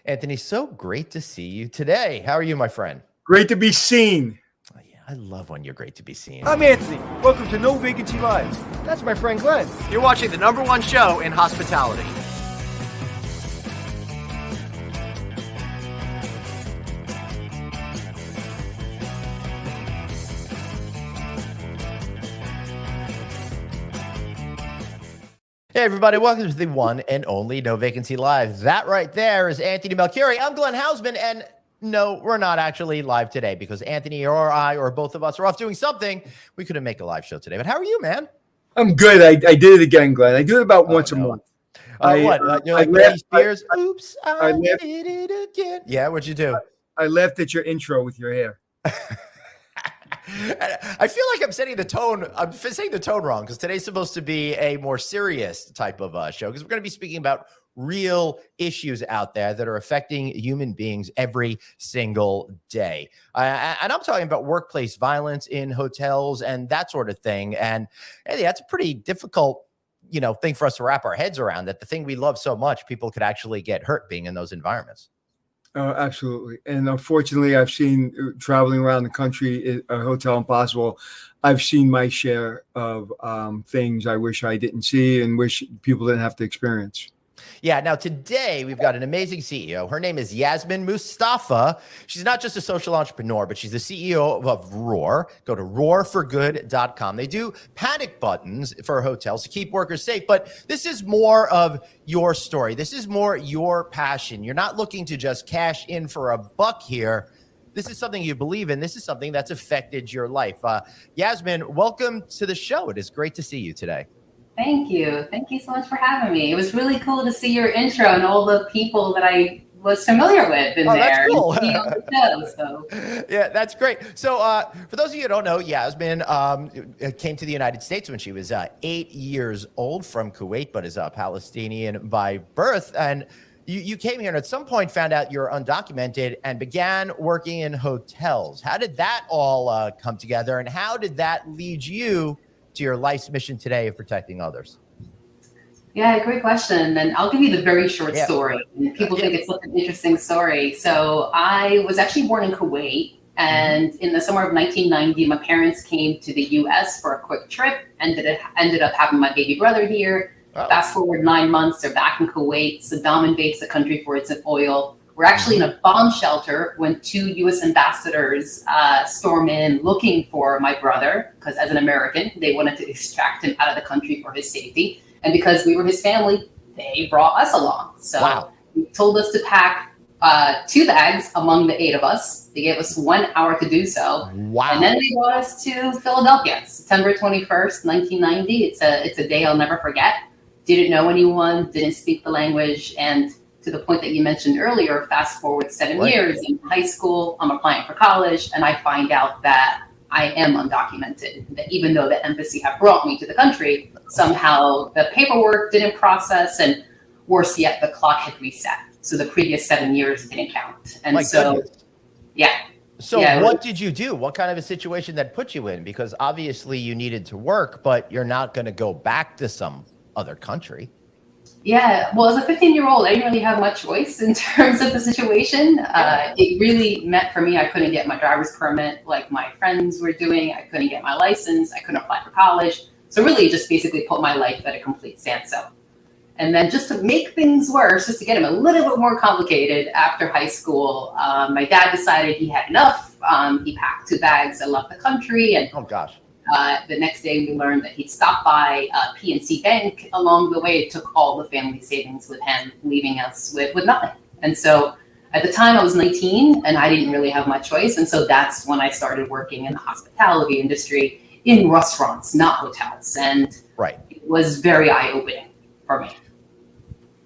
Anthony, so great to see you today. How are you, my friend? Great to be seen. Oh, yeah, I love when you're great to be seen. I'm Anthony. Welcome to No Vacancy Live. That's my friend Glenn. You're watching the #1 show in hospitality. Hey, everybody, welcome to the one and only No Vacancy Live. That right there is Anthony Melchiori. I'm Glenn Hausman, and no, we're not actually live today because Anthony or I or both of us are off doing something. We couldn't make a live show today, but how are you, man? I'm good. I did it again, Glenn. I do it about once a month. What? You're like Britney Spears? Oops, I did it again. Yeah, what'd you do? I laughed at your intro with your hair. I feel like I'm setting the tone. I'm saying the tone wrong because today's supposed to be a more serious type of show because we're going to be speaking about real issues out there that are affecting human beings every single day. And I'm talking about workplace violence in hotels and that sort of thing. And hey, that's a pretty difficult, thing for us to wrap our heads around, that the thing we love so much, people could actually get hurt being in those environments. Oh, absolutely. And unfortunately, I've seen traveling around the country, Hotel Impossible, I've seen my share of things I wish I didn't see and wish people didn't have to experience. Yeah. Now, today, we've got an amazing CEO. Her name is Yasmine Mustafa. She's not just a social entrepreneur, but she's the CEO of Roar. Go to roarforgood.com. They do panic buttons for hotels to keep workers safe. But this is more of your story. This is more your passion. You're not looking to just cash in for a buck here. This is something you believe in. This is something that's affected your life. Yasmine, welcome to the show. It is great to see you today. Thank you. Thank you so much for having me. It was really cool to see your intro and all the people that I was familiar with in there. That's cool. And be on the show, so. Yeah, that's great. So for those of you who don't know, Yasmine came to the United States when she was 8 years old from Kuwait, but is a Palestinian by birth. And you came here and at some point found out you're undocumented and began working in hotels. How did that all come together? And how did that lead you to your life's mission today of protecting others? Yeah, great question. And I'll give you the very short story. And people think it's such an interesting story. So I was actually born in Kuwait. And in the summer of 1990, my parents came to the US for a quick trip and ended up having my baby brother here. Wow. Fast forward 9 months, they're back in Kuwait. Saddam invades the country for its oil. We're actually in a bomb shelter when 2 U.S. ambassadors storm in looking for my brother, because as an American, they wanted to extract him out of the country for his safety. And because we were his family, they brought us along. So They told us to pack 2 bags among the 8 of us. They gave us 1 hour to do so. Wow. And then they brought us to Philadelphia, September 21st, 1990. It's a day I'll never forget. Didn't know anyone, didn't speak the language, and to the point that you mentioned earlier, fast forward 7 years in high school, I'm applying for college, and I find out that I am undocumented. That even though the embassy had brought me to the country, somehow the paperwork didn't process, and worse yet, the clock had reset. So the previous 7 years didn't count. And goodness. Yeah. So what did you do? What kind of a situation that put you in? Because obviously you needed to work, but you're not going to go back to some other country. Yeah, well, as a 15-year-old, I didn't really have much choice in terms of the situation. It really meant for me, I couldn't get my driver's permit like my friends were doing. I couldn't get my license. I couldn't apply for college. So really just basically put my life at a complete standstill. And then just to make things worse, just to get them a little bit more complicated after high school, my dad decided he had enough. He packed 2 bags and left the country. And oh, gosh. The next day, we learned that he'd stopped by PNC Bank. Along the way, it took all the family savings with him, leaving us with nothing. And so at the time, I was 19, and I didn't really have much choice. And so that's when I started working in the hospitality industry in restaurants, not hotels. And it was very eye-opening for me.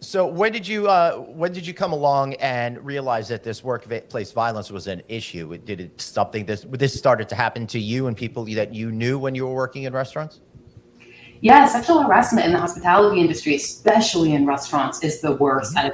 So when did you come along and realize that this workplace violence was an issue? Did it something this started to happen to you and people that you knew when you were working in restaurants? Yeah, sexual harassment in the hospitality industry, especially in restaurants, is the worst out of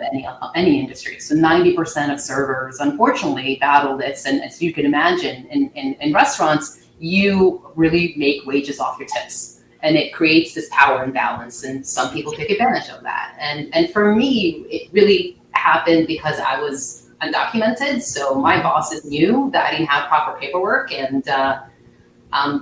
any industry. So 90% of servers, unfortunately, battle this. And as you can imagine, in restaurants, you really make wages off your tips. And it creates this power imbalance, and some people take advantage of that. And for me, it really happened because I was undocumented. So my bosses knew that I didn't have proper paperwork, and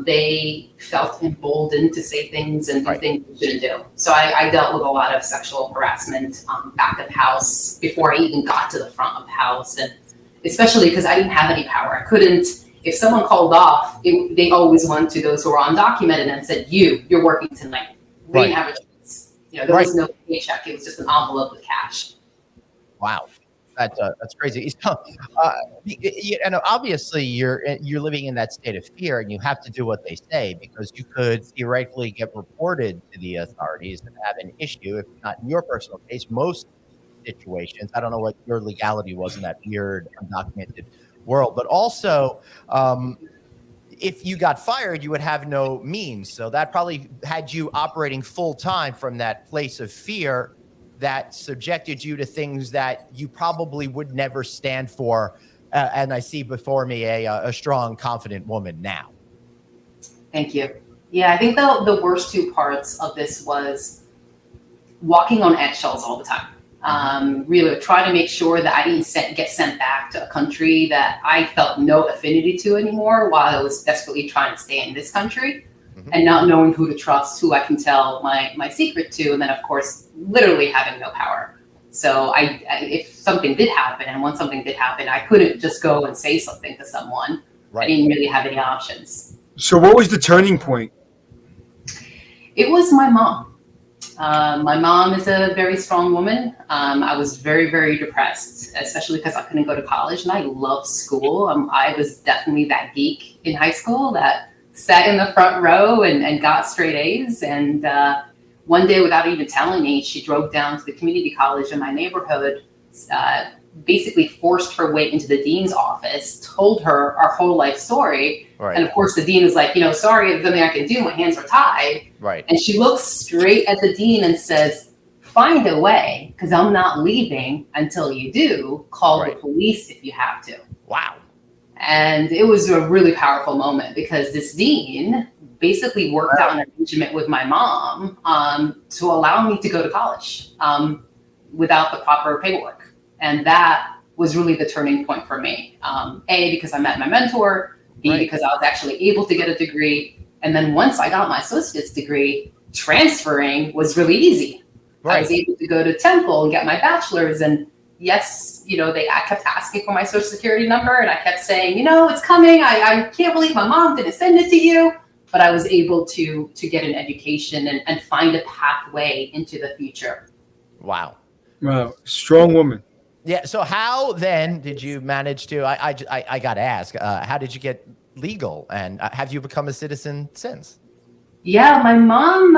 they felt emboldened to say things and do things they shouldn't do. So I dealt with a lot of sexual harassment back of house before I even got to the front of house, and especially because I didn't have any power. I couldn't. If someone called off, they always went to those who were undocumented and said, "You're working tonight." We didn't have a choice. There was no paycheck. It was just an envelope with cash. Wow. That's crazy. So, obviously you're living in that state of fear, and you have to do what they say, because you could theoretically get reported to the authorities and have an issue. If not in your personal case, most situations. I don't know what your legality was in that weird undocumented world, but also if you got fired, you would have no means. So that probably had you operating full time from that place of fear that subjected you to things that you probably would never stand for. And I see before me a strong, confident woman now. Thank you. Yeah, I think the worst two parts of this was walking on eggshells all the time. Really trying to make sure that I didn't get sent back to a country that I felt no affinity to anymore, while I was desperately trying to stay in this country. And not knowing who to trust, who I can tell my secret to, and then of course, literally having no power. So if something did happen, and when something did happen, I couldn't just go and say something to someone. I didn't really have any options. So what was the turning point? It was my mom. My mom is a very strong woman. I was very, very depressed, especially because I couldn't go to college, and I loved school. I was definitely that geek in high school that sat in the front row and got straight A's. And one day, without even telling me, she drove down to the community college in my neighborhood, basically forced her way into the dean's office, told her our whole life story. And of course, the dean was like, sorry, there's nothing I can do. My hands are tied. And she looks straight at the dean and says, "Find a way, because I'm not leaving until you do. Call the police if you have to." Wow. And it was a really powerful moment, because this dean basically worked out an arrangement with my mom to allow me to go to college without the proper paperwork. And that was really the turning point for me. A, because I met my mentor. B, because I was actually able to get a degree. And then once I got my associate's degree, transferring was really easy. I was able to go to Temple and get my bachelor's. And yes, I kept asking for my social security number, and I kept saying, it's coming. I can't believe my mom didn't send it to you. But I was able to get an education and find a pathway into the future. Wow. Wow. Strong woman. Yeah. So how then did you manage to, I got to ask, how did you get legal, and have you become a citizen since? Yeah, my mom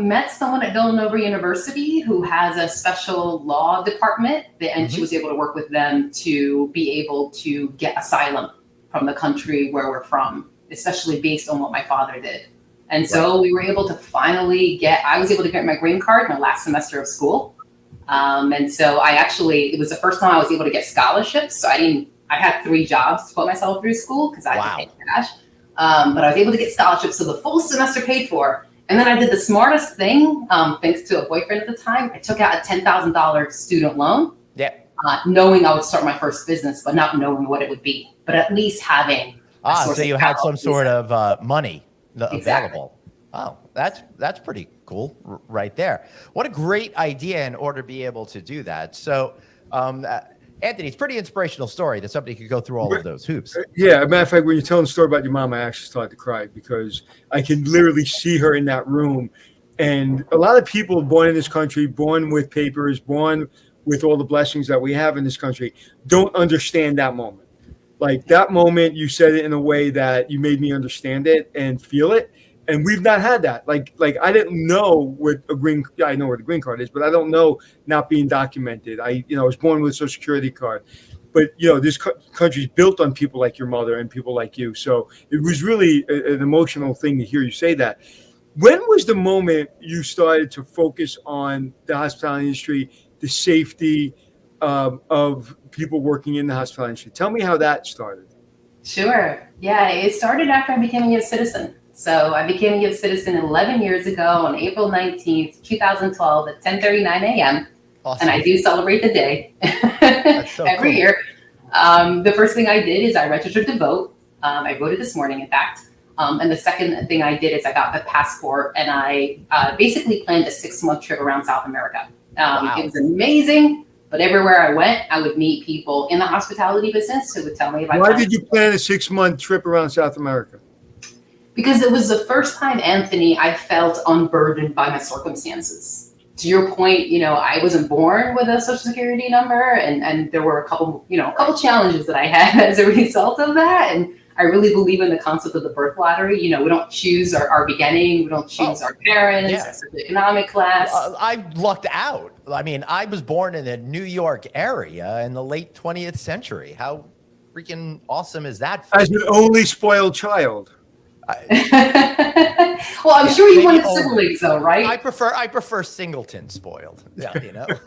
met someone at Villanova University who has a special law department, and she was able to work with them to be able to get asylum from the country where we're from, especially based on what my father did. And so we were able to I was able to get my green card in the last semester of school. And so it was the first time I was able to get scholarships. So I had 3 jobs to put myself through school because I had to pay cash. But I was able to get scholarships, so the full semester paid for. And then I did the smartest thing, thanks to a boyfriend at the time. I took out a $10,000 student loan, knowing I would start my first business, but not knowing what it would be. But at least having so you had some sort of money available. Oh, that's pretty cool right there. What a great idea in order to be able to do that. So, Anthony, it's a pretty inspirational story that somebody could go through all of those hoops. Yeah, as a matter of fact, when you're telling the story about your mom, I actually started to cry, because I can literally see her in that room. And a lot of people born in this country, born with papers, born with all the blessings that we have in this country, don't understand that moment. Like that moment, you said it in a way that you made me understand it and feel it. And we've not had that. Like I didn't know I know where the green card is, but I don't know not being documented. I was born with a Social Security card, but this country's built on people like your mother and people like you. So it was really an emotional thing to hear you say that. When was the moment you started to focus on the hospitality industry, the safety of people working in the hospitality industry? Tell me how that started. Sure. Yeah, it started after I became a U.S. citizen. So I became a U.S. citizen 11 years ago on April 19th, 2012 at 10:39 a.m. Awesome. and I do celebrate the day So every cool. year. The first thing I did is I registered to vote. I voted this morning, in fact. And the second thing I did is I got a passport, and I basically planned a 6-month trip around South America. Wow. It was amazing, but everywhere I went, I would meet people in the hospitality business who would tell me if I Why did you plan a 6-month trip around South America? Because it was the first time, Anthony, I felt unburdened by my circumstances. To your point, I wasn't born with a social security number, and there were a couple challenges that I had as a result of that. And I really believe in the concept of the birth lottery. We don't choose our beginning. We don't choose our parents, our socioeconomic class. I lucked out. I mean, I was born in the New York area in the late 20th century. How freaking awesome is that? As an only spoiled child. Well, I'm sure you wanted siblings, though, right? I prefer singleton spoiled. Yeah,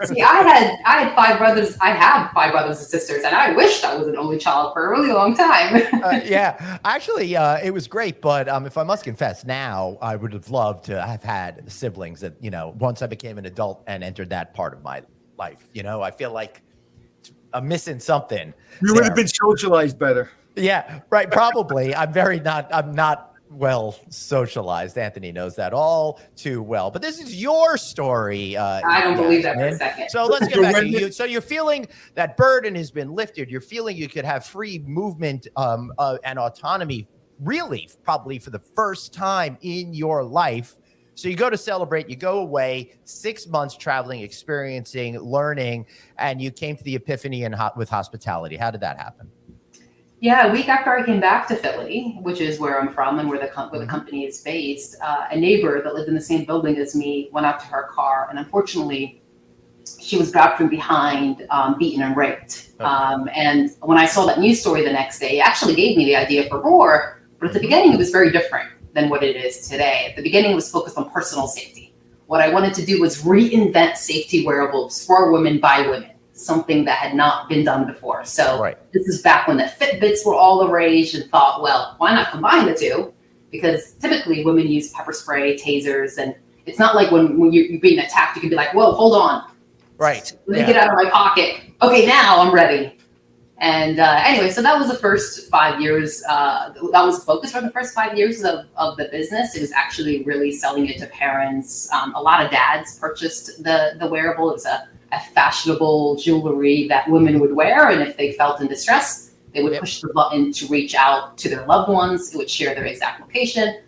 See, I had 5 brothers. I have 5 brothers and sisters, and I wished I was an only child for a really long time. Yeah, actually, it was great. But if I must confess, now I would have loved to have had siblings. That once I became an adult and entered that part of my life, I feel like I'm missing something. You would have been socialized better. Yeah, right. Probably. I'm not well socialized. Anthony knows that all too well. But this is your story. I don't believe that for a second. So let's get back to you. So you're feeling that burden has been lifted. You're feeling you could have free movement and autonomy, really, probably for the first time in your life. So you go to celebrate, you go away, 6 months traveling, experiencing, learning, and you came to the epiphany with hospitality. How did that happen? Yeah, a week after I came back to Philly, which is where I'm from and where the company is based, a neighbor that lived in the same building as me went out to her car, and unfortunately, she was grabbed from behind, beaten and raped. Okay. And when I saw that news story the next day, it actually gave me the idea for Roar, but at the beginning, it was very different than what it is today. At the beginning, it was focused on personal safety. What I wanted to do was reinvent safety wearables for women by women, something that had not been done before. So This is back when the Fitbits were all the rage, and thought, well, why not combine the two? Because typically women use pepper spray, tasers, and it's not like when you're being attacked, you can be like, whoa, hold on. Right. Let me get out of my pocket. Okay, now I'm ready. And anyway, so that was the first 5 years. That was the focus for the first 5 years of the business. It was actually really selling it to parents. A lot of dads purchased the wearable. It was a fashionable jewelry that women would wear, and if they felt in distress, they would push the button to reach out to their loved ones. It would share their exact location.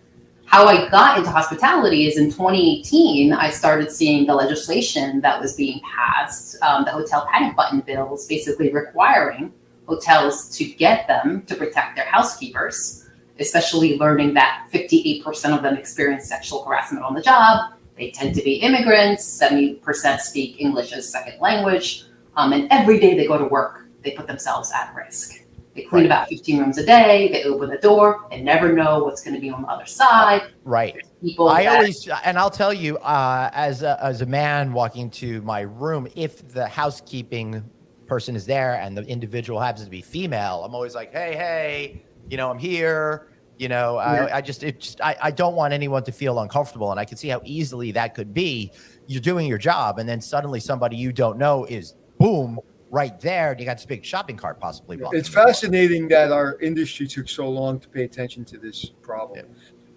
How I got into hospitality is in 2018, I started seeing the legislation that was being passed, the hotel panic button bills, basically requiring hotels to get them to protect their housekeepers, especially learning that 58% of them experience sexual harassment on the job. They tend to be immigrants, 70% speak English as a second language, and every day they go to work, they put themselves at risk. They clean about 15 rooms a day, they open the door, and never know what's going to be on the other side. Right. I'll tell you, as a man walking to my room, if the housekeeping person is there and the individual happens to be female, I'm always like, hey, I'm here. I don't want anyone to feel uncomfortable. And I can see how easily that could be. You're doing your job, and then suddenly somebody you don't know is boom right there, and you got this big shopping cart possibly. It's fascinating that our industry took so long to pay attention to this problem. Yeah.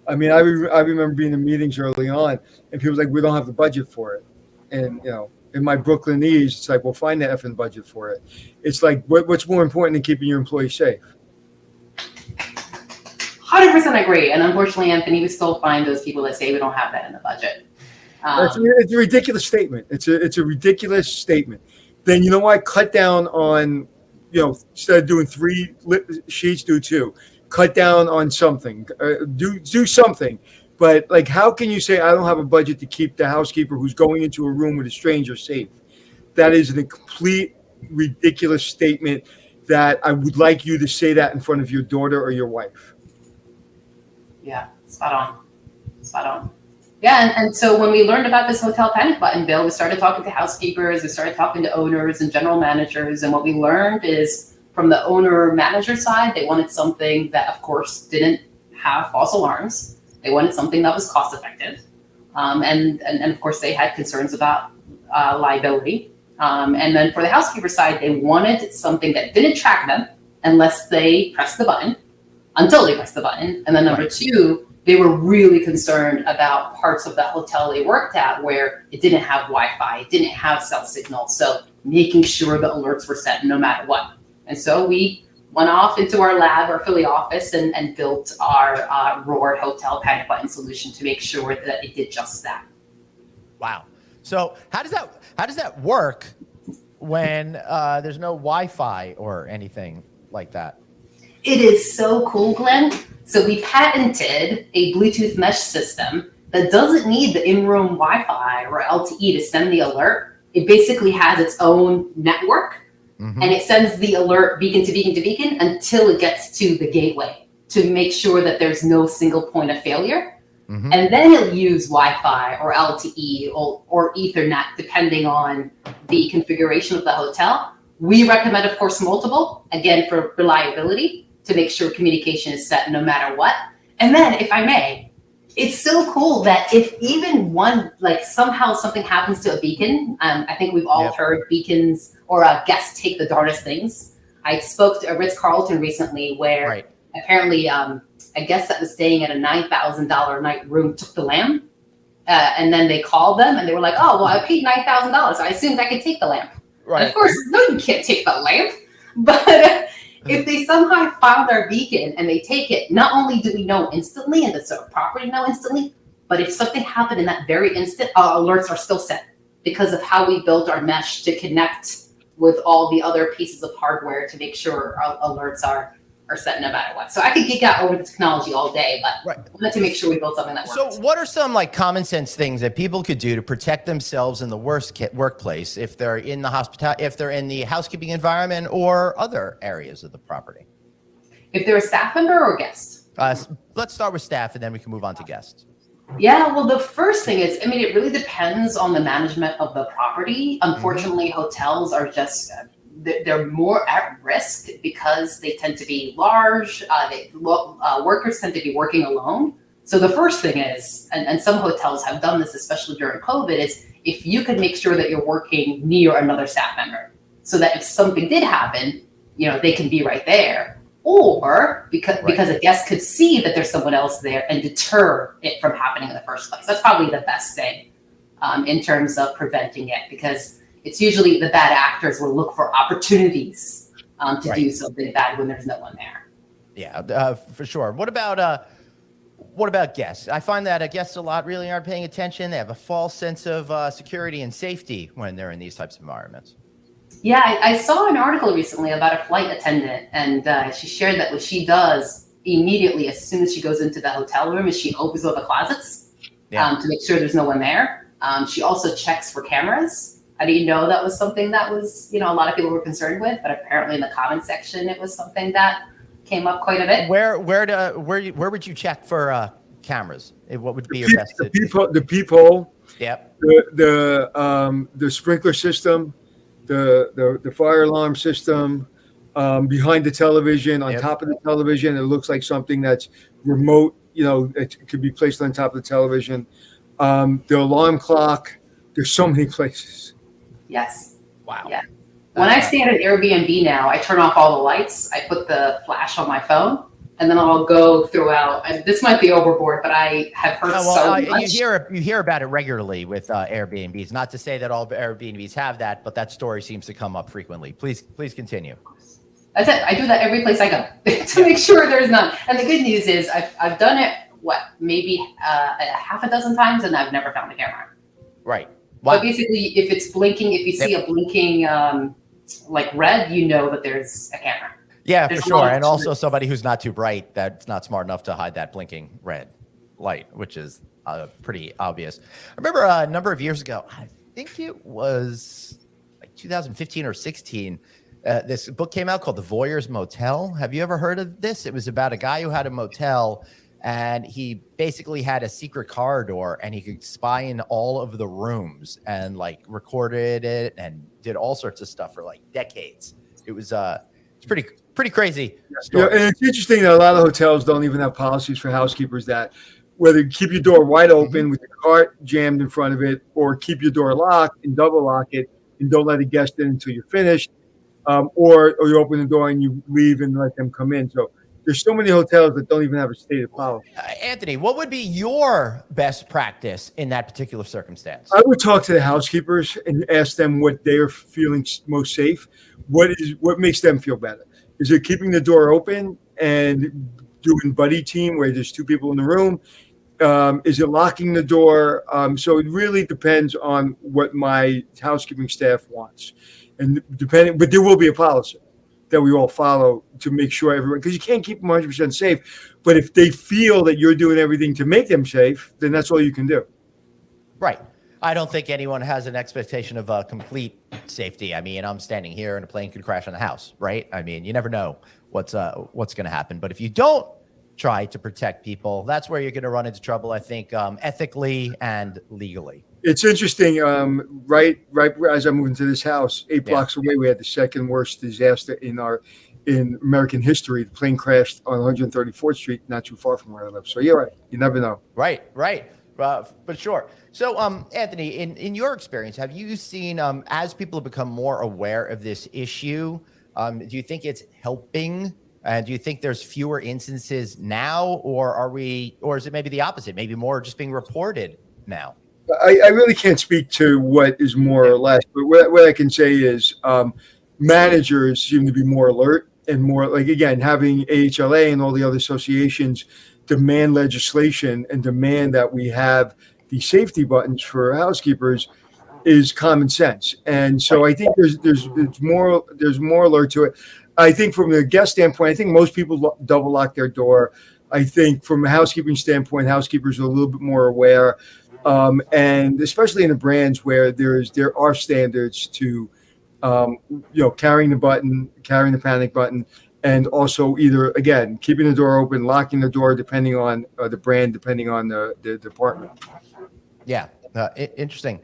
I mean, I remember being in meetings early on, and people were like, we don't have the budget for it. And, in my Brooklynese, it's like, well, find the effing budget for it. It's like, what's more important than keeping your employees safe? 100% agree. And unfortunately, Anthony, we still find those people that say we don't have that in the budget. It's a ridiculous statement. It's a ridiculous statement. Then you know what? Cut down on, instead of doing 3 sheets, do 2. Cut down on something. Do something. But like, how can you say I don't have a budget to keep the housekeeper who's going into a room with a stranger safe? That is a complete ridiculous statement. That I would like you to say that in front of your daughter or your wife. Yeah, spot on. Yeah, and so when we learned about this hotel panic button bill, we started talking to housekeepers, we started talking to owners and general managers, and what we learned is from the owner-manager side, they wanted something that, of course, didn't have false alarms. They wanted something that was cost-effective, and of course, they had concerns about liability. And then for the housekeeper side, they wanted something that didn't track them unless they pressed the button, until they pressed the button. And then number two, they were really concerned about parts of the hotel they worked at where it didn't have Wi-Fi, it didn't have cell signal. So making sure the alerts were set no matter what. And so we went off into our lab, our Philly office, and built our Roar Hotel panic button solution to make sure that it did just that. Wow. So how does that work when there's no Wi-Fi or anything like that? It is so cool, Glenn. So we patented a Bluetooth mesh system that doesn't need the in-room Wi-Fi or LTE to send the alert. It basically has its own network, and it sends the alert beacon to beacon to beacon until it gets to the gateway to make sure that there's no single point of failure. And then it'll use Wi-Fi or LTE or Ethernet, depending on the configuration of the hotel. We recommend, of course, multiple, again, for reliability, to make sure communication is set no matter what. And then, if I may, it's so cool that if even one, like somehow something happens to a beacon, I think we've all heard beacons or guests take the darndest things. I spoke to a Ritz-Carlton recently where apparently a guest that was staying at a $9,000 night room took the lamp. And then they called them and they were like, oh, well, I paid $9,000. So I assumed I could take the lamp. Right. And of course, no, you can't take the lamp. But if they somehow found our beacon and they take it, not only do we know instantly and the property know instantly, but if something happened in that very instant, our alerts are still set because of how we built our mesh to connect with all the other pieces of hardware to make sure our alerts are set no matter what. So I could geek out over the technology all day, but I wanted to make sure we built something that worked. So what are some like common sense things that people could do to protect themselves in the worst workplace if they're in the if they're in the housekeeping environment or other areas of the property? If they're a staff member or guest? Let's start with staff and then we can move on to guests. Yeah, well, the first thing is, I mean, it really depends on the management of the property. Unfortunately, hotels are just they're more at risk because they tend to be large. Workers tend to be working alone. So the first thing is, and some hotels have done this, especially during COVID, is if you could make sure that you're working near another staff member so that if something did happen, you know, they can be right there. Or because a guest could see that there's someone else there and deter it from happening in the first place. That's probably the best thing in terms of preventing it, because it's usually the bad actors will look for opportunities to do something bad when there's no one there. Yeah, for sure. What about guests? I find that guests a lot really aren't paying attention. They have a false sense of security and safety when they're in these types of environments. Yeah, I saw an article recently about a flight attendant, and she shared that what she does immediately as soon as she goes into the hotel room is she opens all the closets to make sure there's no one there. She also checks for cameras. I didn't know that was something that was, you know, a lot of people were concerned with, but apparently in the comment section, it was something that came up quite a bit. Where would you check for cameras? What would be your best? The peephole. Yep. The sprinkler system, the fire alarm system, behind the television, on top of the television. It looks like something that's remote. You know, it could be placed on top of the television. The alarm clock. There's so many places. Yes. Wow. Yeah. When I stay at an Airbnb now, I turn off all the lights. I put the flash on my phone, and then I'll go throughout. And this might be overboard, but I have heard much. You hear about it regularly with Airbnbs. Not to say that all Airbnbs have that, but that story seems to come up frequently. Please continue. That's it. I do that every place I go to make sure there's none. And the good news is I've done it, maybe a half a dozen times, and I've never found a camera. Right. Wow. But basically, if it's blinking, if you see a blinking like red, you know that there's a camera. Yeah, for sure. And also somebody who's not too bright, that's not smart enough to hide that blinking red light, which is pretty obvious. I remember a number of years ago, I think it was like 2015 or 16, this book came out called The Voyeur's Motel. Have you ever heard of this? It was about a guy who had a motel, and he basically had a secret corridor, and he could spy in all of the rooms and like recorded it and did all sorts of stuff for like decades. It was it's pretty crazy story. Yeah, and it's interesting that a lot of hotels don't even have policies for housekeepers that whether you keep your door wide open with the cart jammed in front of it or keep your door locked and double lock it and don't let a guest in until you're finished, or you open the door and you leave and let them come in. So there's so many hotels that don't even have a stated policy. Anthony, what would be your best practice in that particular circumstance? I would talk to the housekeepers and ask them what they are feeling most safe. What makes them feel better? Is it keeping the door open and doing buddy team where there's two people in the room? Is it locking the door? So it really depends on what my housekeeping staff wants, and but there will be a policy that we all follow to make sure everyone, because you can't keep them 100% safe. But if they feel that you're doing everything to make them safe, then that's all you can do. Right. I don't think anyone has an expectation of complete safety. I mean, I'm standing here and a plane could crash on the house, right? I mean, you never know what's going to happen. But if you don't try to protect people, that's where you're going to run into trouble, I think, ethically and legally. It's interesting. Right as I moved into this house, 8 blocks away, we had the second worst disaster in American history. The plane crashed on 134th Street, not too far from where I live. So you're right. You never know. Right. For sure. So, Anthony, in your experience, have you seen, as people have become more aware of this issue, do you think it's helping? And do you think there's fewer instances now, or is it maybe the opposite? Maybe more just being reported now? I really can't speak to what is more or less, but what I can say is managers seem to be more alert and more, like, again, having AHLA and all the other associations demand legislation and demand that we have the safety buttons for housekeepers is common sense. And so I think there's more alert to it. I think from the guest standpoint, I think most people double lock their door. I think from a housekeeping standpoint, housekeepers are a little bit more aware. And especially in the brands where there are standards to, carrying the panic button, and also either, again, keeping the door open, locking the door, depending on the brand, depending on the department. Yeah. Interesting.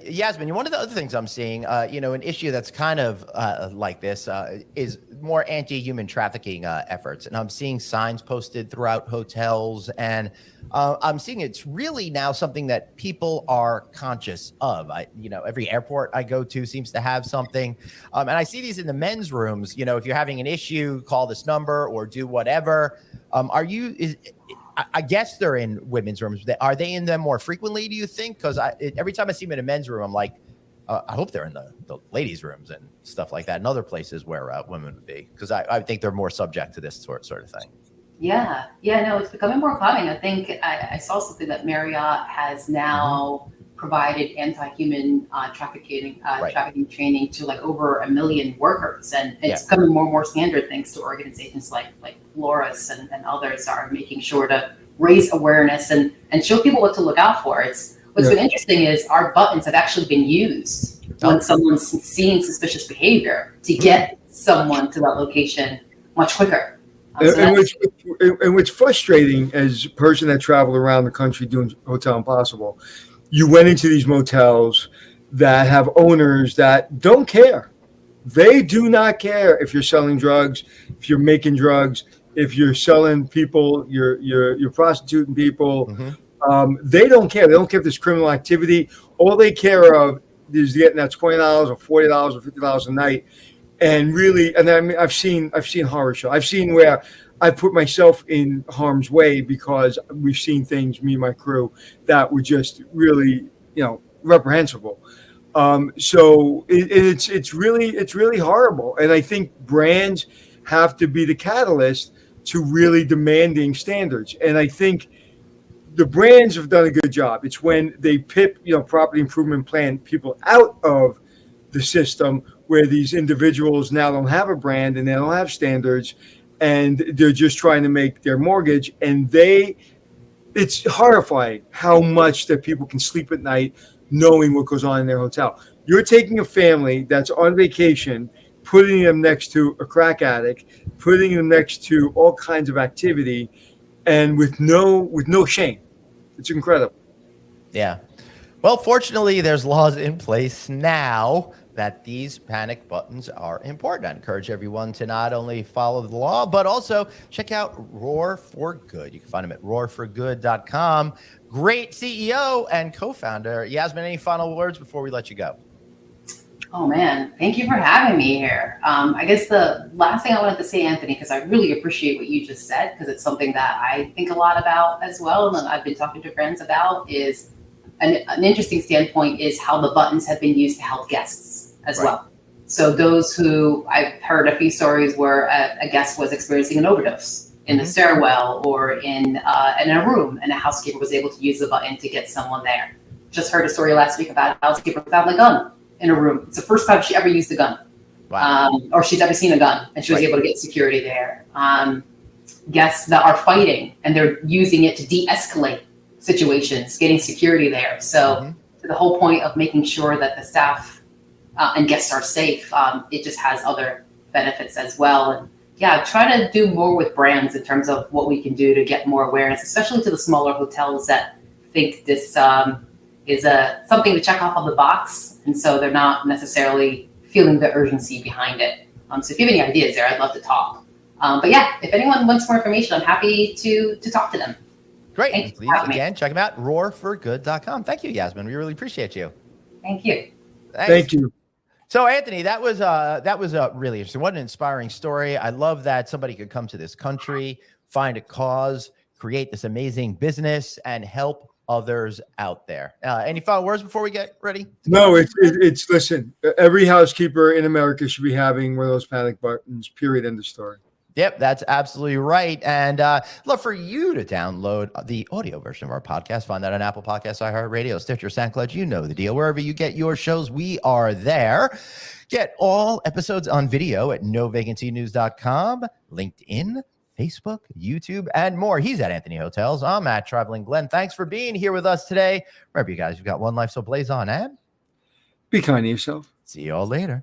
Yasmine, one of the other things I'm seeing, an issue that's kind of like this is more anti-human trafficking efforts. And I'm seeing signs posted throughout hotels, and I'm seeing it's really now something that people are conscious of. Every airport I go to seems to have something. And I see these in the men's rooms. If you're having an issue, call this number or do whatever. I guess they're in women's rooms. Are they in them more frequently, do you think? Because every time I see them in a men's room, I'm like, I hope they're in the ladies' rooms and stuff like that, and other places where women would be, because I think they're more subject to this sort of thing. Yeah, no, it's becoming more common. I think I saw something that Marriott has now provided anti-human trafficking training to like over 1 million workers, and it's becoming more and more standard thanks to organizations like Loris and others are making sure to raise awareness and show people what to look out for. What's been interesting is our buttons have actually been used when someone's seeing suspicious behavior to get someone to that location much quicker. And what's frustrating as a person that traveled around the country doing Hotel Impossible, you went into these motels that have owners that don't care. They do not care if you're selling drugs, if you're making drugs, if you're selling people, you're prostituting people. They don't care. They don't care if there's criminal activity. All they care of is getting that $20 or $40 or $50 a night. And really, and I mean, I've seen horror shows. I've seen where I put myself in harm's way because we've seen things, me and my crew, that were just really, reprehensible. So it's really horrible. And I think brands have to be the catalyst to really demanding standards. And I think the brands have done a good job. It's when they pip, property improvement plan people out of the system where these individuals now don't have a brand and they don't have standards, and they're just trying to make their mortgage. And it's horrifying how much that people can sleep at night knowing what goes on in their hotel. You're taking a family that's on vacation, putting them next to a crack addict, putting them next to all kinds of activity, and with no shame. It's incredible. Yeah. Well, fortunately, there's laws in place now that these panic buttons are important. I encourage everyone to not only follow the law, but also check out Roar for Good. You can find them at roarforgood.com. Great CEO and co-founder. Yasmine, any final words before we let you go? Oh man, thank you for having me here. I guess the last thing I wanted to say, Anthony, because I really appreciate what you just said, because it's something that I think a lot about as well, and I've been talking to friends about, is an interesting standpoint is how the buttons have been used to help guests as well. So those who, I've heard a few stories where a guest was experiencing an overdose in the stairwell or in a room, and a housekeeper was able to use the button to get someone there. Just heard a story last week about a housekeeper who found a gun in a room. It's the first time she ever used a gun. Wow. Or she's ever seen a gun, and she was able to get security there. Guests that are fighting and they're using it to de-escalate situations, getting security there. So the whole point of making sure that the staff and guests are safe, it just has other benefits as well. And yeah, try to do more with brands in terms of what we can do to get more awareness, especially to the smaller hotels that think this is something to check off of the box, and so they're not necessarily feeling the urgency behind it. So if you have any ideas there, I'd love to talk. But yeah, if anyone wants more information, I'm happy to talk to them. Great. And please, again, check them out, roarforgood.com. Thank you, Yasmine. We really appreciate you. Thank you. Thanks. Thank you. So, Anthony, that was really interesting. What an inspiring story. I love that somebody could come to this country, find a cause, create this amazing business, and help others out there. Any final words before we get ready? No, it's listen, every housekeeper in America should be having one of those panic buttons, period, end of story. Yep, that's absolutely right. And love for you to download the audio version of our podcast. Find that on Apple Podcasts, iHeartRadio, Stitcher, SoundCloud. You know the deal. Wherever you get your shows, we are there. Get all episodes on video at novacancynews.com, LinkedIn, Facebook, YouTube, and more. He's at Anthony Hotels. I'm at Traveling Glenn. Thanks for being here with us today. Remember, you guys, you've got one life, so blaze on, and be kind to yourself. See you all later.